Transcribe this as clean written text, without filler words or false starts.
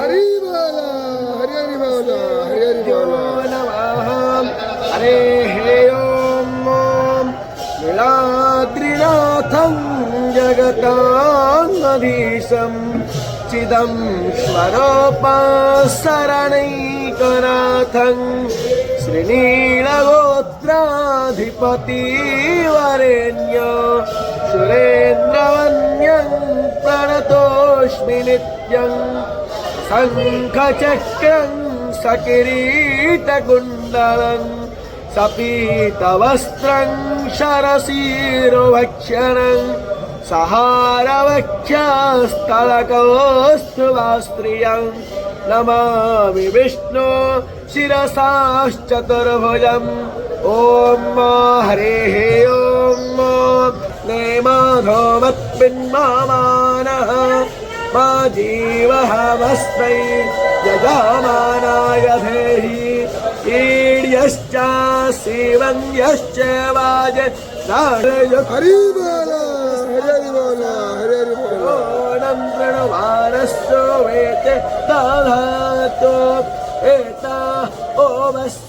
हरि बोला हरि हरि बोला हरि हरि बोला नमः हरे हे ओम नीलाद्रिनाथं जगतामधीशं चिदं स्वरूपशरणैकनाथं श्रीनीलगोत्राधिपतिवरेण्य सुरेन्द्रवन्द्यं प्रणतोऽस्मि नित्यं शङ्खचक्रं सकिरीटकुण्डलं सपीतवस्त्रं शरशिरोभक्षणं सहारवक्षस्थलकौस्तुभास्त्रियं नमामि विष्णु शिरसाश्चतुर्भुजम् ॐ हरेः ॐ नेमाधोमत्पिन्मानः मा जीवहमस्मै यजमानाय धेहि ईड्यश्च शिवन्यश्च वाज हरि बोला हरि हरि बोला हरि हरि बोला ओणं प्रणवारस्सो वेते दधातु एता ओमस्